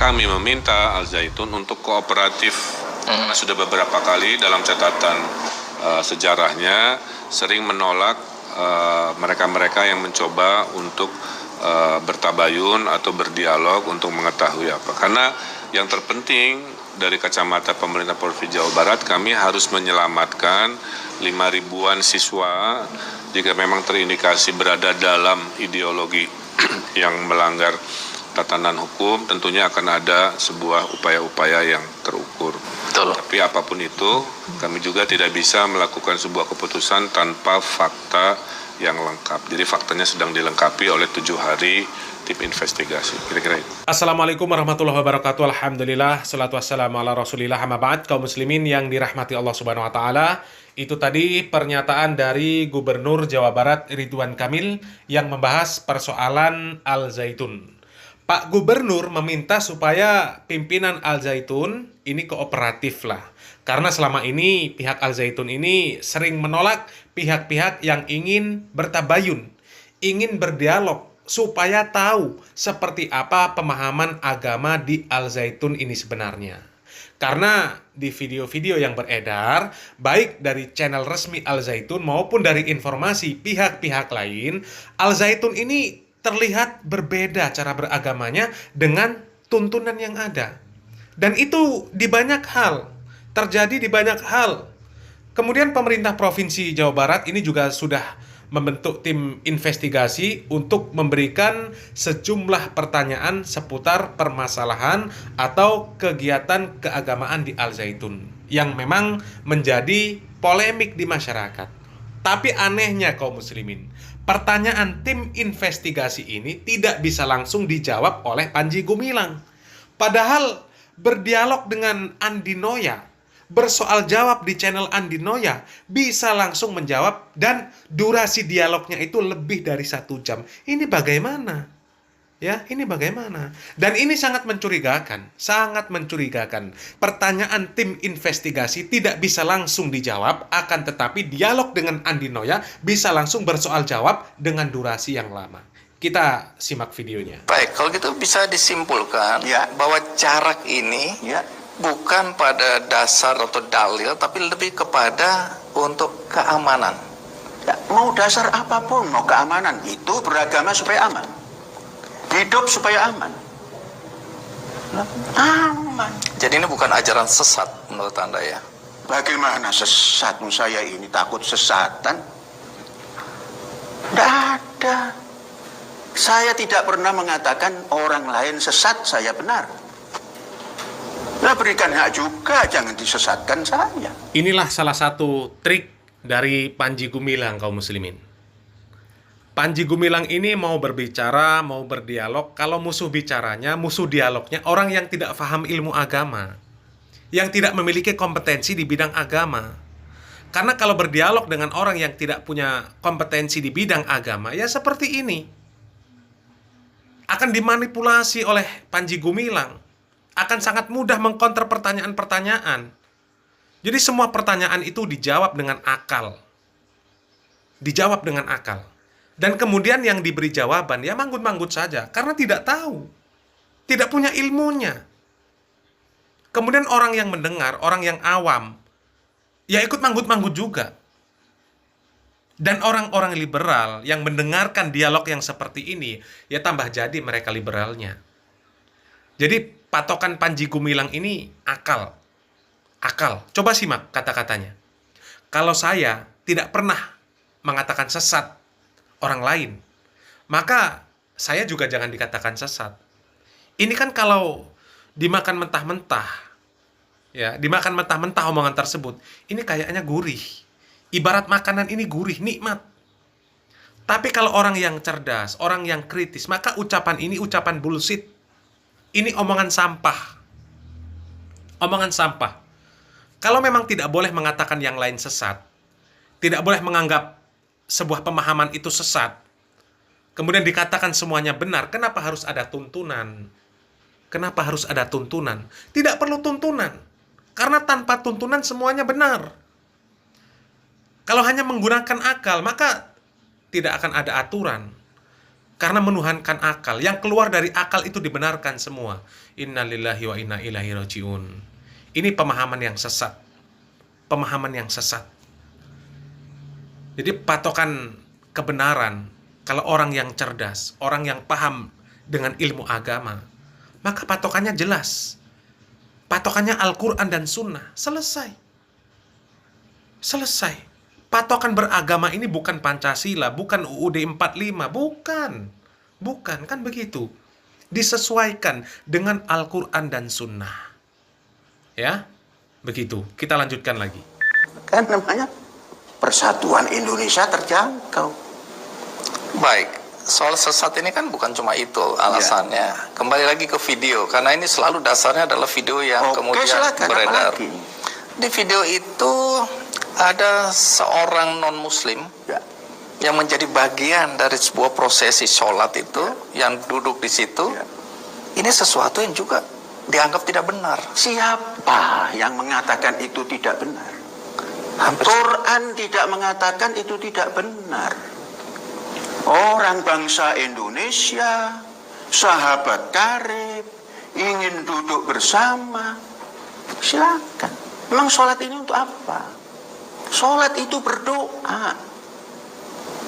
kami meminta Al Zaitun untuk kooperatif karena sudah beberapa kali dalam catatan sejarahnya sering menolak mereka-mereka yang mencoba untuk bertabayun atau berdialog untuk mengetahui apa. Karena yang terpenting dari kacamata pemerintah Provinsi Jawa Barat, kami harus menyelamatkan 5.000-an siswa jika memang terindikasi berada dalam ideologi yang melanggar tatanan hukum. Tentunya akan ada sebuah upaya-upaya yang terukur. Betul. Tapi apapun itu, kami juga tidak bisa melakukan sebuah keputusan tanpa fakta yang lengkap. Jadi faktanya sedang dilengkapi oleh 7 hari tim investigasi. Kira-kira itu. Assalamualaikum warahmatullahi wabarakatuh. Alhamdulillah, salatu wassalamu ala rasulillah, amma ba'd. Kaum muslimin yang dirahmati Allah subhanahu wa ta'ala, itu tadi pernyataan dari Gubernur Jawa Barat Ridwan Kamil yang membahas persoalan Al Zaitun. Pak Gubernur meminta supaya pimpinan Al Zaitun ini kooperatif lah. Karena selama ini pihak Al Zaitun ini sering menolak pihak-pihak yang ingin bertabayun, ingin berdialog, supaya tahu seperti apa pemahaman agama di Al Zaitun ini sebenarnya. Karena di video-video yang beredar, baik dari channel resmi Al Zaitun maupun dari informasi pihak-pihak lain, Al Zaitun ini terlihat berbeda cara beragamanya dengan tuntunan yang ada. Dan itu di banyak hal, terjadi di banyak hal. Kemudian pemerintah Provinsi Jawa Barat ini juga sudah membentuk tim investigasi untuk memberikan sejumlah pertanyaan seputar permasalahan atau kegiatan keagamaan di Al Zaitun yang memang menjadi polemik di masyarakat. Tapi anehnya kaum muslimin, pertanyaan tim investigasi ini tidak bisa langsung dijawab oleh Panji Gumilang. Padahal berdialog dengan Andi Noya, bersoal jawab di channel Andi Noya, bisa langsung menjawab dan durasi dialognya itu lebih dari 1 jam. Ini bagaimana? Ya, ini bagaimana? Dan ini sangat mencurigakan, sangat mencurigakan. Pertanyaan tim investigasi tidak bisa langsung dijawab, akan tetapi dialog dengan Andi Noya bisa langsung bersoal jawab dengan durasi yang lama. Kita simak videonya. Baik, kalau gitu bisa disimpulkan bahwa jarak ini bukan pada dasar atau dalil, tapi lebih kepada untuk keamanan. Ya, mau dasar apapun, mau keamanan, itu beragama supaya aman, hidup supaya aman. Aman. Jadi ini bukan ajaran sesat menurut Anda ya? Bagaimana sesat? Saya ini takut sesatan? Tidak ada. Saya tidak pernah mengatakan orang lain sesat, saya benar. Nah, berikan hak juga, jangan disesatkan saya. Inilah salah satu trik dari Panji Gumilang, kaum muslimin. Panji Gumilang ini mau berbicara, mau berdialog, kalau musuh bicaranya, musuh dialognya orang yang tidak paham ilmu agama, yang tidak memiliki kompetensi di bidang agama. Karena kalau berdialog dengan orang yang tidak punya kompetensi di bidang agama, ya seperti ini. Akan dimanipulasi oleh Panji Gumilang. Akan sangat mudah mengkonter pertanyaan-pertanyaan. Jadi semua pertanyaan itu dijawab dengan akal. Dijawab dengan akal. Dan kemudian yang diberi jawaban, ya manggut-manggut saja. Karena tidak tahu. Tidak punya ilmunya. Kemudian orang yang mendengar, orang yang awam, ya ikut manggut-manggut juga. Dan orang-orang liberal yang mendengarkan dialog yang seperti ini, ya tambah jadi mereka liberalnya. Jadi patokan Panji Gumilang ini akal. Akal. Coba simak kata-katanya. Kalau saya tidak pernah mengatakan sesat orang lain, maka saya juga jangan dikatakan sesat. Ini kan kalau dimakan mentah-mentah, ya, dimakan mentah-mentah omongan tersebut, ini kayaknya gurih. Ibarat makanan ini gurih, nikmat. Tapi kalau orang yang cerdas, orang yang kritis, maka ucapan ini ucapan bullshit. Ini omongan sampah. Omongan sampah. Kalau memang tidak boleh mengatakan yang lain sesat, tidak boleh menganggap sebuah pemahaman itu sesat, kemudian dikatakan semuanya benar, kenapa harus ada tuntunan? Kenapa harus ada tuntunan? Tidak perlu tuntunan. Karena tanpa tuntunan semuanya benar. Kalau hanya menggunakan akal, maka tidak akan ada aturan. karena menuhankan akal. Yang keluar dari akal itu dibenarkan semua. Innalillahi wa inna ilaihi rajiun. Ini pemahaman yang sesat. Pemahaman yang sesat. Jadi patokan kebenaran, kalau orang yang cerdas, orang yang paham dengan ilmu agama, maka patokannya jelas. Patokannya Al-Quran dan Sunnah. Selesai. Selesai. Patokan beragama ini bukan Pancasila, bukan UUD 45, bukan. Bukan, kan begitu. Disesuaikan dengan Al-Quran dan Sunnah. Ya, begitu. Kita lanjutkan lagi. Kan namanya persatuan Indonesia terjangkau. Baik, soal sesat ini kan bukan cuma itu alasannya. Kembali lagi ke video, karena ini selalu dasarnya adalah video yang kemudian silakan, beredar. apalagi? Di video itu ada seorang non-muslim yang menjadi bagian dari sebuah prosesi sholat itu, yang duduk di situ. Ini sesuatu yang juga dianggap tidak benar. Siapa yang mengatakan itu tidak benar? Quran tidak mengatakan itu tidak benar. Orang bangsa Indonesia, sahabat karib, ingin duduk bersama, silakan. Memang sholat ini untuk apa? Sholat itu berdoa.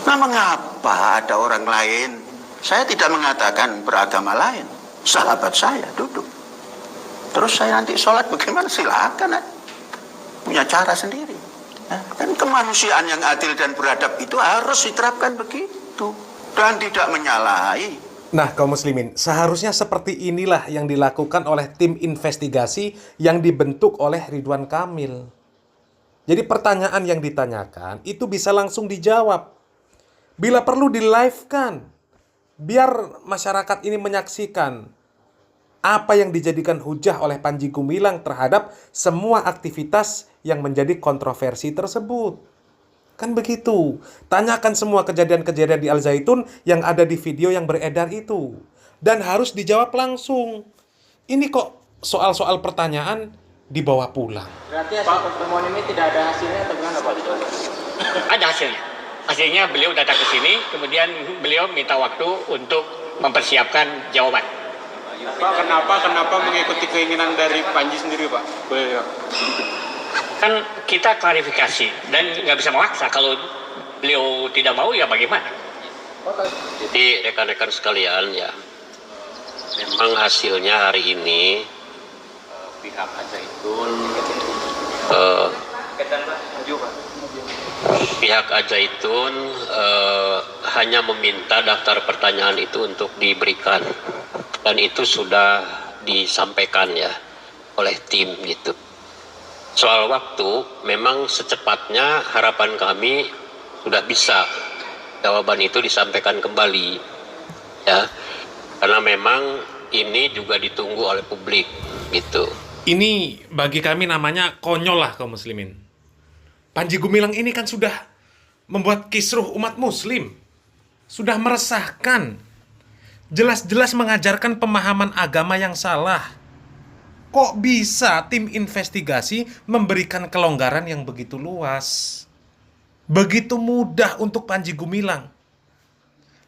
Nah, mengapa ada orang lain? Saya tidak mengatakan beragama lain. Sahabat saya duduk. Terus saya nanti sholat bagaimana? Silakan. Punya cara sendiri. Nah, kan kemanusiaan yang adil dan beradab itu harus diterapkan begitu. Dan tidak menyalahi. Nah, kaum muslimin, seharusnya seperti inilah yang dilakukan oleh tim investigasi yang dibentuk oleh Ridwan Kamil. Jadi pertanyaan yang ditanyakan itu bisa langsung dijawab. Bila perlu di-live-kan, biar masyarakat ini menyaksikan apa yang dijadikan hujah oleh Panji Gumilang terhadap semua aktivitas yang menjadi kontroversi tersebut. Kan begitu. Tanyakan semua kejadian-kejadian di Al-Zaitun yang ada di video yang beredar itu. Dan harus dijawab langsung. Ini kok soal-soal pertanyaan dibawa pulang. Berarti hasil pertemuan ini tidak ada hasilnya atau gimana Pak? Ada hasilnya. Hasilnya beliau datang ke sini, kemudian beliau minta waktu untuk mempersiapkan jawaban. Pak, kenapa mengikuti keinginan dari Panji sendiri Pak? Kan kita klarifikasi dan nggak bisa memaksa. Kalau beliau tidak mau ya bagaimana? Jadi rekan-rekan sekalian ya, memang hasilnya hari ini pihak Al-Zaitun pihak Al-Zaitun hanya meminta daftar pertanyaan itu untuk diberikan, dan itu sudah disampaikan ya oleh tim gitu. Soal waktu, memang secepatnya harapan kami sudah bisa jawaban itu disampaikan kembali ya, karena memang ini juga ditunggu oleh publik gitu. Ini bagi kami namanya konyol lah kaum muslimin. Panji Gumilang ini kan sudah membuat kisruh umat muslim. Sudah meresahkan. Jelas-jelas mengajarkan pemahaman agama yang salah. Kok bisa tim investigasi memberikan kelonggaran yang begitu luas? Begitu mudah untuk Panji Gumilang.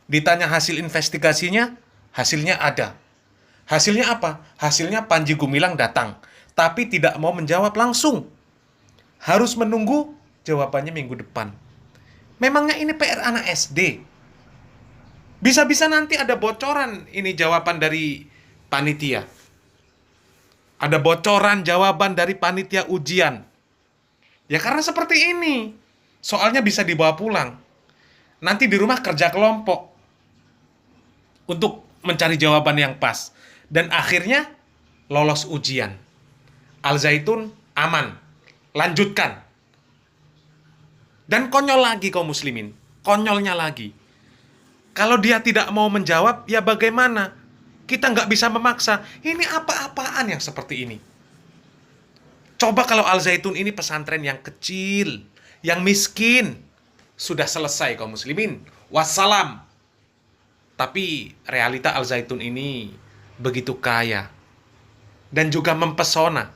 Ditanya hasil investigasinya, hasilnya ada. Hasilnya apa? Hasilnya Panji Gumilang datang, tapi tidak mau menjawab langsung. Harus menunggu jawabannya minggu depan. Memangnya ini PR anak SD? Bisa-bisa nanti ada bocoran ini jawaban dari panitia. Ada bocoran jawaban dari panitia ujian. Ya karena seperti ini. Soalnya bisa dibawa pulang. Nanti di rumah kerja kelompok untuk mencari jawaban yang pas. Dan akhirnya lolos ujian. Al-Zaitun aman. Lanjutkan. Dan konyol lagi kaum muslimin. Konyolnya lagi. Kalau dia tidak mau menjawab, ya bagaimana? Kita nggak bisa memaksa. Ini apa-apaan yang seperti ini? Coba kalau Al-Zaitun ini pesantren yang kecil, yang miskin. Sudah selesai kaum muslimin. Wassalam. Tapi realita Al-Zaitun ini begitu kaya. Dan juga mempesona.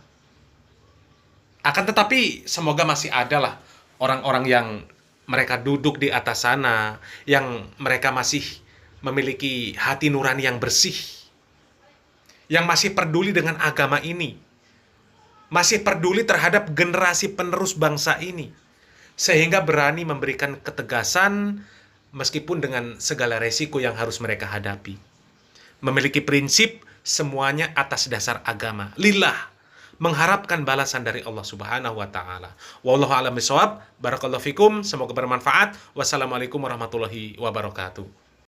Akan tetapi semoga masih ada lah orang-orang yang mereka duduk di atas sana, yang mereka masih memiliki hati nurani yang bersih, yang masih peduli dengan agama ini, masih peduli terhadap generasi penerus bangsa ini, sehingga berani memberikan ketegasan meskipun dengan segala resiko yang harus mereka hadapi. Memiliki prinsip semuanya atas dasar agama, lillah, mengharapkan balasan dari Allah Subhanahu wa taala. Wallahu a'lam bishawab. Barakallahu fikum, semoga bermanfaat. Wassalamualaikum warahmatullahi wabarakatuh.